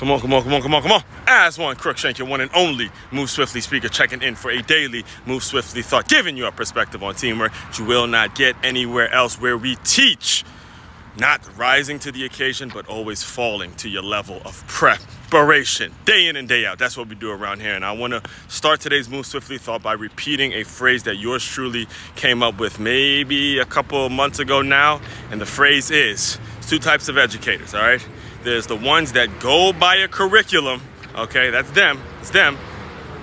Come on, come on, come on, come on, come on. As one, Crookshank, your one and only Move Swiftly speaker, checking in for a daily Move Swiftly thought, giving you a perspective on teamwork that you will not get anywhere else, where we teach not rising to the occasion, but always falling to your level of preparation, day in and day out. That's what we do around here. And I want to start today's Move Swiftly thought by repeating a phrase that yours truly came up with maybe a couple of months ago now. And the phrase is, two types of educators, all right? There's the ones that go by a curriculum, okay, that's them, it's them.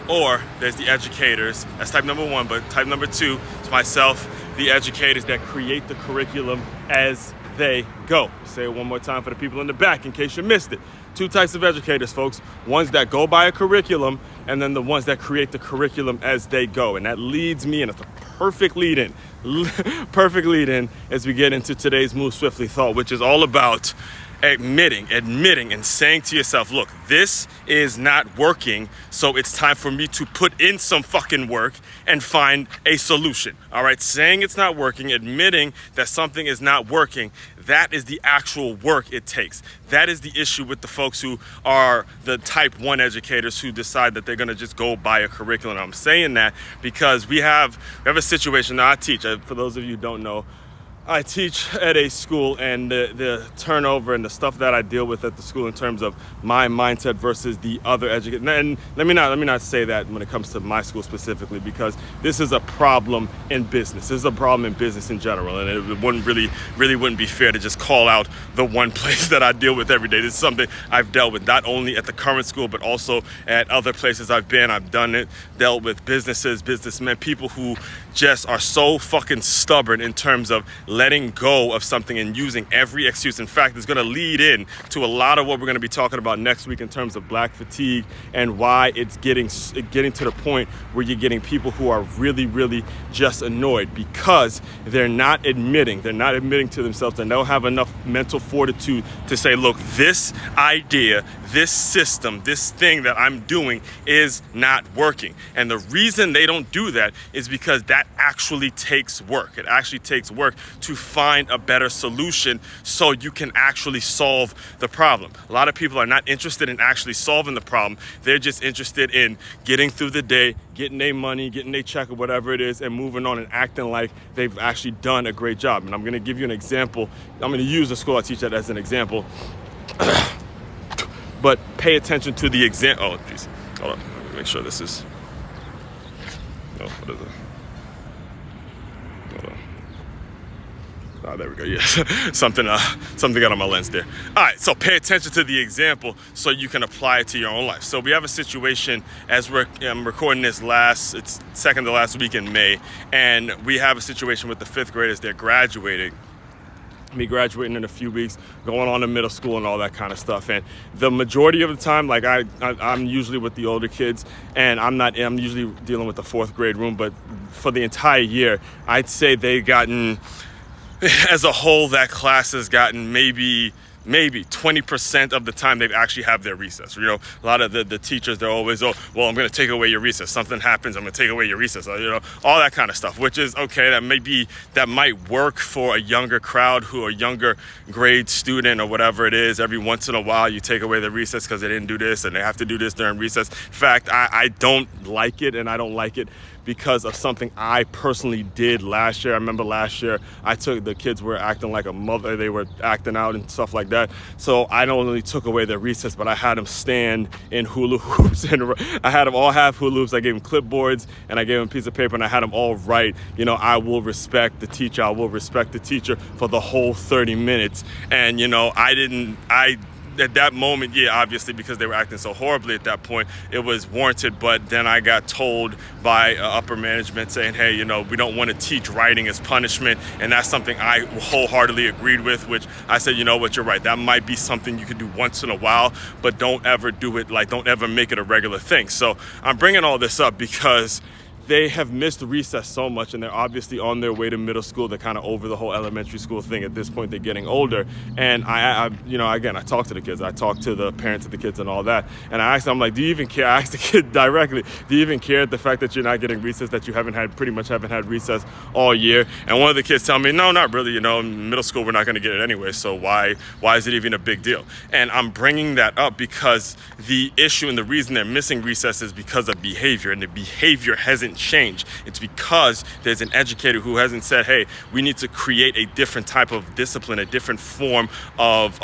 Or there's the educators, that's type number one, but type number two is myself, the educators that create the curriculum as they go. Say it one more time for the people in the back in case you missed it. Two types of educators, folks. Ones that go by a curriculum, and then the ones that create the curriculum as they go. And that leads me, and it's a perfect lead-in, as we get into today's Move Swiftly thought, which is all about admitting and saying to yourself, look, this is not working, so it's time for me to put in some fucking work and find a solution. All right, saying it's not working, admitting that something is not working, that is the actual work it takes. That is the issue with the folks who are the type 1 educators who decide that they're going to just go by a curriculum. I'm saying that because we have a situation. Now, I teach, for those of you who don't know, I teach at a school, and the turnover and the stuff that I deal with at the school in terms of my mindset versus the other educators. And let me not say that when it comes to my school specifically, because this is a problem in business. This is a problem in business in general, and it wouldn't really wouldn't be fair to just call out the one place that I deal with every day. This is something I've dealt with not only at the current school, but also at other places I've been. I've done it, dealt with businesses, businessmen, people who just are so fucking stubborn in terms of letting go of something and using every excuse. In fact, it's going to lead in to a lot of what we're going to be talking about next week in terms of black fatigue and why it's getting to the point where you're getting people who are really just annoyed because they're not admitting to themselves, and they don't have enough mental fortitude to say, look, this idea, this system, this thing that I'm doing is not working. And the reason they don't do that is because that actually takes work. It actually takes work to find a better solution so you can actually solve the problem. A lot of people are not interested in actually solving the problem. They're just interested in getting through the day, getting their money, getting their check or whatever it is, and moving on and acting like they've actually done a great job. And I'm going to give you an example. I'm going to use the school I teach at as an example. But pay attention to the example. Oh, geez. Hold on. Let me make sure this is... Oh, what is it? Hold on. Oh, there we go. Yes, something got on my lens there. All right, so pay attention to the example so you can apply it to your own life. So we have a situation as I'm recording this it's second to last week in May, and we have a situation with the 5th graders. They're graduating. Me graduating in a few weeks, going on to middle school and all that kind of stuff. And the majority of the time, like I'm usually with the older kids, and I'm usually dealing with the 4th grade room. But for the entire year, I'd say they've gotten, as a whole, that class has gotten maybe 20% of the time they've actually have their recess. You know, a lot of the teachers, they're always, oh, well, I'm going to take away your recess. Something happens, I'm going to take away your recess. You know, all that kind of stuff, which is okay. That might work for a younger crowd who are younger grade student or whatever it is. Every once in a while, you take away the recess because they didn't do this and they have to do this during recess. In fact, I don't like it, and I don't like it because of something I personally did last year. I remember last year, the kids were acting like a mother. They were acting out and stuff like that. So I not only took away their recess, but I had them stand in hula hoops. And I had them all have hula hoops. I gave them clipboards, and I gave them a piece of paper, and I had them all write, you know, I will respect the teacher. I will respect the teacher for the whole 30 minutes. And, you know, at that moment, yeah, obviously, because they were acting so horribly at that point, it was warranted. But then I got told by upper management saying, hey, you know, we don't want to teach writing as punishment. And that's something I wholeheartedly agreed with, which I said, you know what, you're right. That might be something you could do once in a while, but don't ever do it, don't ever make it a regular thing. So I'm bringing all this up because they have missed recess so much, and they're obviously on their way to middle school. They're kind of over the whole elementary school thing at this point. They're getting older, and again, I talk to the kids, I talk to the parents of the kids and all that, and I asked them, I'm like, do you even care? I asked the kid directly, do you even care at the fact that you're not getting recess, that you pretty much haven't had recess all year? And one of the kids tell me, no, not really. In middle school, we're not going to get it anyway, so why is it even a big deal? And I'm bringing that up because the issue and the reason they're missing recess is because of behavior, and the behavior hasn't changed. It's because there's an educator who hasn't said, hey, we need to create a different type of discipline, a different form of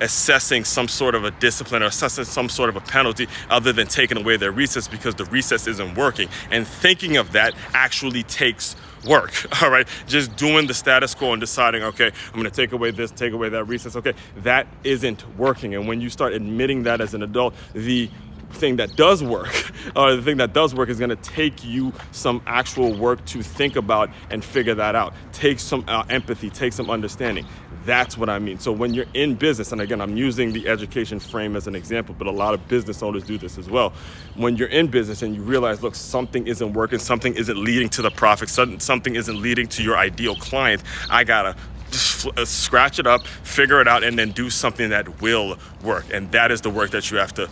assessing some sort of a discipline or assessing some sort of a penalty other than taking away their recess, because the recess isn't working. And thinking of that actually takes work. All right, just doing the status quo and deciding, okay, I'm going to take away this, take away that recess, okay, that isn't working. And when you start admitting that as an adult, the thing that does work is going to take you some actual work to think about and figure that out. Take some empathy, take some understanding. That's what I mean. So when you're in business, and again, I'm using the education frame as an example, but a lot of business owners do this as well. When you're in business and you realize, look, something isn't working, something isn't leading to the profit, something isn't leading to your ideal client, I gotta scratch it up, figure it out, and then do something that will work. And that is the work that you have to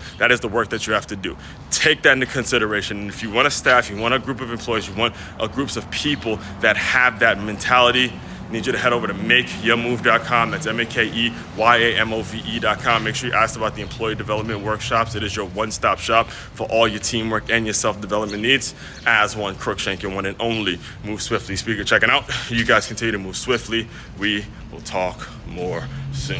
do. Take that into consideration. And if you want a staff, you want a group of employees, you want groups of people that have that mentality, I need you to head over to makeyourmove.com. That's MakeYamove.com. Make sure you ask about the employee development workshops. It is your one-stop shop for all your teamwork and your self-development needs. As one, Crookshank, your one and only Move Swiftly speaker checking out. You guys continue to move swiftly. We will talk more soon.